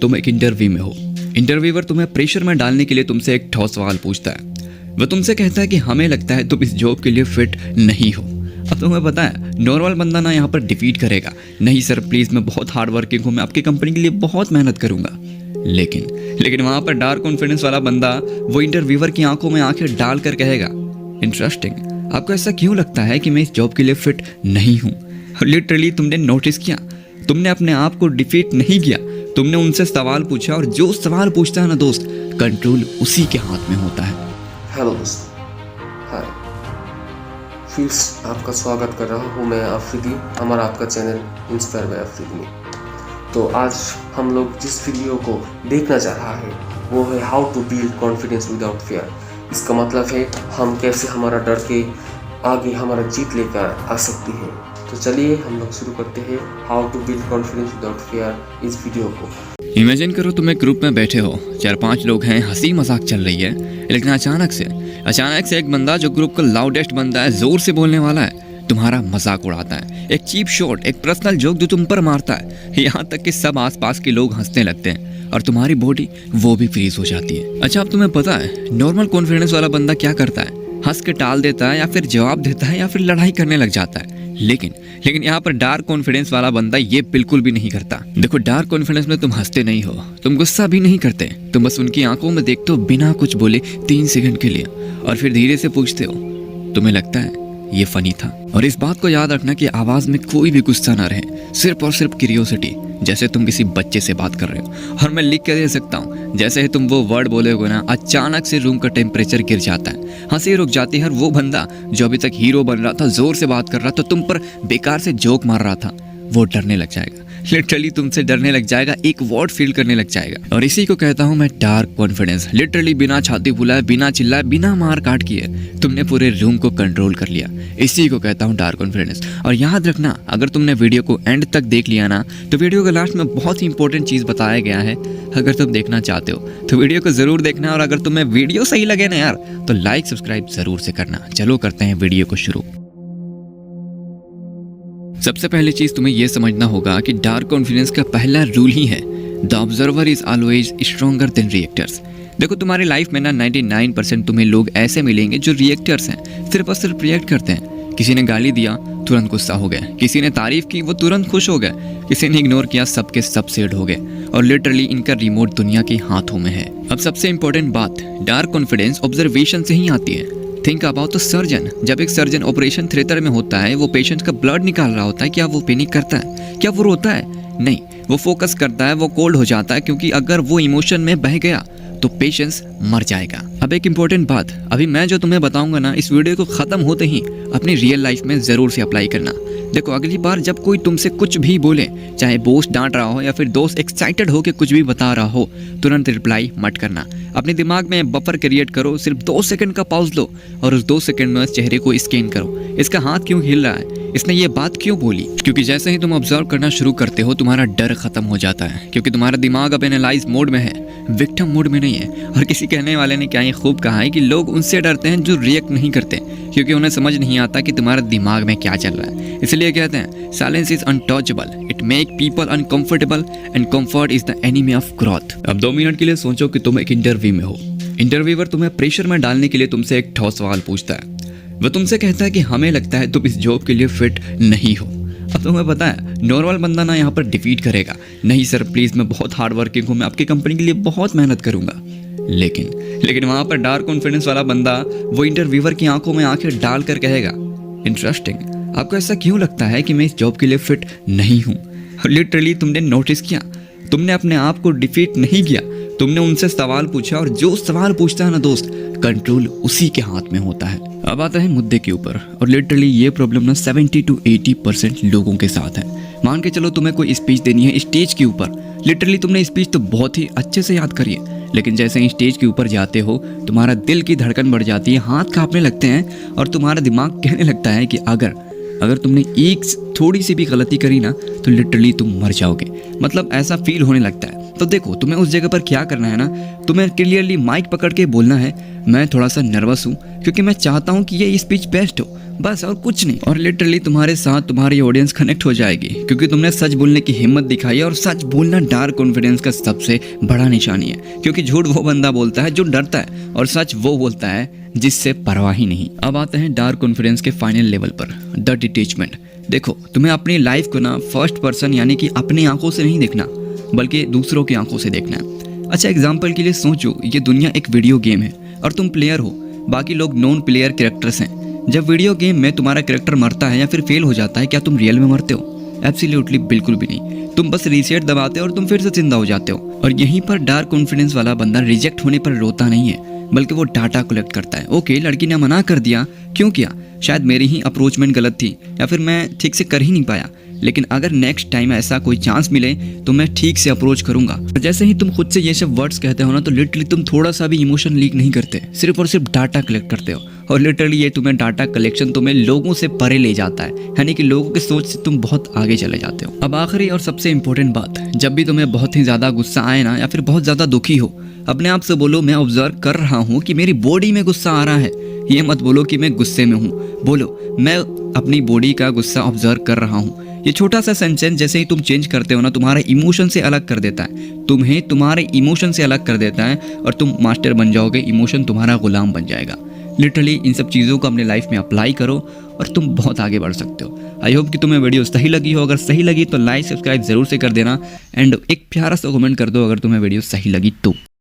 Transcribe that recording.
तुम एक इंटरव्यू में हो। इंटरव्यूअर तुम्हें प्रेशर में डालने के लिए तुमसे एक ठोस सवाल पूछता है। वह तुमसे कहता है कि हमें लगता है तुम इस जॉब के लिए फिट नहीं हो। अब तुम्हें पता है नॉर्मल बंदा ना यहाँ पर डिफीट करेगा, नहीं सर प्लीज़ मैं बहुत हार्ड वर्किंग हूँ, मैं आपकी कंपनी के लिए बहुत मेहनत करूँगा। लेकिन वहाँ पर डार्क कॉन्फिडेंस वाला बंदा वो इंटरव्यूअर की आंखों में आंखें डाल कर कहेगा, इंटरेस्टिंग, आपको ऐसा क्यों लगता है कि मैं इस जॉब के लिए फिट नहीं हूँ? लिटरली तुमने नोटिस किया, तुमने अपने आप को डिफीट नहीं किया, तुमने उनसे सवाल पूछा, और जो सवाल पूछता है ना दोस्त, कंट्रोल उसी के हाथ में होता है। हेलो दोस्त, हाय, फिर आपका स्वागत कर रहा हूँ मैं आफरीदी, हमारा आपका चैनल इंस्पायर बाय आफरीदी में। तो आज हम लोग जिस वीडियो को देखना चाह रहा है वो है how to build confidence without fear. इसका मतलब है हम कैसे हमारा डर के आगे हमारा जीत लेकर आ सकते हैं। तो चलिए हम लोग शुरू करते हैं how to build confidence without fear इस वीडियो को। इमेजिन करो तुम एक ग्रुप में बैठे हो, 4-5 लोग हैं, हंसी मजाक चल रही है, लेकिन अचानक से एक बंदा जो ग्रुप का लाउडेस्ट बंदा है, जोर से बोलने वाला है, तुम्हारा मजाक उड़ाता है। एक चीप शॉट, एक पर्सनल जोक जो तुम पर मारता है, यहाँ तक कि सब आसपास के लोग हंसने लगते हैं और तुम्हारी बॉडी वो भी फ्रीज हो जाती है। अच्छा, अब तुम्हें पता है नॉर्मल कॉन्फिडेंस वाला बंदा क्या करता है? हंस के टाल देता है या फिर जवाब देता है या फिर लड़ाई करने लग जाता है। लेकिन यहाँ पर डार्क कॉन्फिडेंस वाला बंदा ये बिल्कुल भी नहीं करता। देखो, डार्क कॉन्फिडेंस में तुम हंसते नहीं हो, तुम गुस्सा भी नहीं करते, तुम बस उनकी आंखों में देखते हो बिना कुछ बोले 3 सेकंड के लिए, और फिर धीरे से पूछते हो, तुम्हें लगता है ये फनी था? और इस बात को याद रखना कि आवाज में कोई भी गुस्सा ना रहे, सिर्फ और सिर्फ क्यूरियोसिटी, जैसे तुम किसी बच्चे से बात कर रहे हो। और मैं लिख के दे सकता हूँ, जैसे ही तुम वो वर्ड बोलोगे ना, अचानक से रूम का टेम्परेचर गिर जाता है, हंसी रुक जाती है, और वो बंदा जो अभी तक हीरो बन रहा था, जोर से बात कर रहा था, तुम पर बेकार से जोक मार रहा था, वो डरने लग जाएगा। लिटरली तुमसे डरने लग जाएगा, एक वर्ड फील करने लग जाएगा। और इसी को कहता हूँ मैं डार्क कॉन्फिडेंस। लिटरली बिना छाती फुलाए, बिना चिल्लाए, बिना मार काट किए तुमने पूरे रूम को कंट्रोल कर लिया। इसी को कहता हूँ डार्क कॉन्फिडेंस। और याद रखना, अगर तुमने वीडियो को एंड तक देख लिया ना, तो वीडियो के लास्ट में बहुत ही इंपॉर्टेंट चीज़ बताया गया है। अगर तुम देखना चाहते हो तो वीडियो को जरूर देखना, और अगर तुम्हें वीडियो सही लगे ना यार, तो लाइक सब्सक्राइब जरूर से करना। चलो करते हैं वीडियो को शुरू। सबसे पहली चीज तुम्हें यह समझना होगा कि डार्क कॉन्फिडेंस का पहला रूल ही है, the observer is always stronger than reactors. देखो, तुम्हारी लाइफ में ना 99% तुम्हें लोग ऐसे मिलेंगे जो रिएक्टर्स हैं, सिर्फ और सिर्फ रिएक्ट करते हैं। किसी ने गाली दिया, तुरंत गुस्सा हो गए, किसी ने तारीफ की, वो तुरंत खुश हो गए, किसी ने इग्नोर किया, सबके सब सेड हो गए, और लिटरली इनका रिमोट दुनिया के हाथों में है। अब सबसे इंपॉर्टेंट बात, डार्क कॉन्फिडेंस ऑब्जर्वेशन से ही आती है। Think about the surgeon. जब एक सर्जन ऑपरेशन थिएटर में होता है, वो पेशेंट का ब्लड निकाल रहा होता है, क्या वो पैनिक करता है? क्या वो रोता है? नहीं, वो फोकस करता है, वो कोल्ड हो जाता है, क्योंकि अगर वो इमोशन में बह गया तो पेशेंट मर जाएगा। अब एक इंपॉर्टेंट बात, अभी मैं जो तुम्हें बताऊंगा ना, इस वीडियो को खत्म होते ही अपनी रियल लाइफ में जरूर से अप्लाई करना। देखो, अगली बार जब कोई तुमसे कुछ भी बोले, चाहे बॉस डांट रहा हो या फिर दोस्त एक्साइटेड हो के कुछ भी बता रहा हो, तुरंत रिप्लाई मत करना। अपने दिमाग में बफर क्रिएट करो, सिर्फ 2 सेकंड का पॉज लो, और उस 2 सेकंड में उस चेहरे को स्कैन करो। इसका हाथ क्यों हिल रहा है, इसने ये बात क्यों बोली? क्योंकि जैसे ही तुम ऑब्जर्व करना शुरू करते हो, तुम्हारा डर खत्म हो जाता है, क्योंकि तुम्हारा दिमाग अब एनालाइज मोड में है, विक्टिम मोड में नहीं है। और किसी कहने वाले ने क्या ये खूब कहा है कि लोग उनसे डरते हैं जो रिएक्ट नहीं करते, क्योंकि उन्हें समझ नहीं आता कि तुम्हारे दिमाग में क्या चल रहा है। इसलिए कहते हैं silence is untouchable, it make people uncomfortable, and comfort is the enemy of growth. अब 2 मिनट के लिए सोचो कि तुम एक इंटरव्यू में हो। इंटरव्यूअर तुम्हें प्रेशर में डालने के लिए तुमसे एक ठोस सवाल पूछता है। वह तुमसे कहता है कि हमें लगता है तुम इस जॉब के लिए फिट नहीं हो। अब तुम्हें पता है नॉर्मल बंदा ना यहाँ पर डिफीट करेगा, नहीं सर प्लीज़ मैं बहुत हार्ड वर्किंग हूँ, मैं आपकी कंपनी के लिए बहुत मेहनत करूँगा। लेकिन वहाँ पर डार्क कॉन्फिडेंस वाला बंदा वो इंटरव्यूअर की आंखों में आंखें डाल कर कहेगा, इंटरेस्टिंग, आपको ऐसा क्यों लगता है कि मैं इस जॉब के लिए फिट नहीं हूँ? लिटरली तुमने नोटिस किया, तुमने अपने आप को डिफीट नहीं किया, तुमने उनसे सवाल पूछा, और जो सवाल पूछता है ना दोस्त, कंट्रोल उसी के हाथ में होता है। अब आता है मुद्दे के ऊपर, और लिटरली ये प्रॉब्लम ना 70 to 80% लोगों के साथ है। मान के चलो तुम्हें कोई स्पीच देनी है स्टेज के ऊपर, लिटरली तुमने स्पीच तो बहुत ही अच्छे से याद करी है, लेकिन जैसे ही स्टेज के ऊपर जाते हो, तुम्हारा दिल की धड़कन बढ़ जाती है, हाथ कांपने लगते हैं, और तुम्हारा दिमाग कहने लगता है कि अगर तुमने एक थोड़ी सी भी गलती करी ना, तो लिटरली तुम मर जाओगे। मतलब ऐसा फील होने लगता है। तो देखो, तुम्हें उस जगह पर क्या करना है ना, तुम्हें क्लियरली माइक पकड़ के बोलना है, मैं थोड़ा सा नर्वस हूँ क्योंकि मैं चाहता हूँ कि ये स्पीच बेस्ट हो, बस और कुछ नहीं। और लिटरली तुम्हारे साथ तुम्हारी ऑडियंस कनेक्ट हो जाएगी क्योंकि तुमने सच बोलने की हिम्मत दिखाई है। और सच बोलना डार्क कॉन्फिडेंस का सबसे बड़ा निशानी है, क्योंकि झूठ वो बंदा बोलता है जो डरता है और सच वो बोलता है जिससे परवाह ही नहीं। अब आते हैं डार्क कॉन्फिडेंस के फाइनल लेवल पर, द डिटैचमेंट। देखो, तुम्हें अपनी लाइफ को ना फर्स्ट पर्सन यानी कि अपनी आंखों से नहीं देखना, बल्कि दूसरों की आंखों से देखना है। अच्छा, एग्जाम्पल के लिए सोचो, ये दुनिया एक वीडियो गेम है और तुम प्लेयर हो, बाकी लोग नॉन प्लेयर कैरेक्टर्स हैं। जब वीडियो गेम में तुम्हारा कैरेक्टर मरता है या फिर फेल हो जाता है, क्या तुम रियल में मरते हो? एब्सोल्युटली बिल्कुल भी नहीं। तुम बस रीसेट दबाते हो और तुम फिर से जिंदा हो जाते हो। और यहीं पर डार्क कॉन्फिडेंस वाला बंदा रिजेक्ट होने पर रोता नहीं है, बल्कि वो डाटा कलेक्ट करता है। ओके, लड़की ने मना कर दिया, क्यों किया? शायद मेरी ही अप्रोचमेंट गलत थी या फिर मैं ठीक से कर ही नहीं पाया, लेकिन अगर नेक्स्ट टाइम ऐसा कोई चांस मिले तो मैं ठीक से अप्रोच करूंगा। जैसे ही तुम खुद से ये सब वर्ड्स कहते हो ना, तो लिटरली तुम थोड़ा सा भी इमोशन लीक नहीं करते, सिर्फ और सिर्फ डाटा कलेक्ट करते हो। और लिटरली ये तुम्हें डाटा कलेक्शन तुम्हें लोगों से परे ले जाता है, यानी कि लोगों की सोच से तुम बहुत आगे चले जाते हो। अब आखिरी और सबसे इंपॉर्टेंट बात, जब भी तुम्हें बहुत ही ज्यादा गुस्सा आए ना या फिर बहुत ज्यादा दुखी हो, अपने आप से बोलो, मैं ऑब्जर्व कर रहा हूँ कि मेरी बॉडी में गुस्सा आ रहा है। ये मत बोलो कि मैं गुस्से में हूँ, बोलो मैं अपनी बॉडी का गुस्सा ऑब्जर्व कर रहा हूँ। ये छोटा सा सेंटेंस जैसे ही तुम चेंज करते हो ना, तुम्हारे इमोशन से अलग कर देता है, तुम्हें तुम्हारे इमोशन से अलग कर देता है और तुम मास्टर बन जाओगे, इमोशन तुम्हारा गुलाम बन जाएगा। लिटरली इन सब चीज़ों को अपने लाइफ में अप्लाई करो और तुम बहुत आगे बढ़ सकते हो। आई होप कि तुम्हें वीडियो सही लगी हो। अगर सही लगी तो लाइक सब्सक्राइब जरूर से कर देना एंड एक प्यारा सा कमेंट कर दो अगर तुम्हें वीडियो सही लगी तो।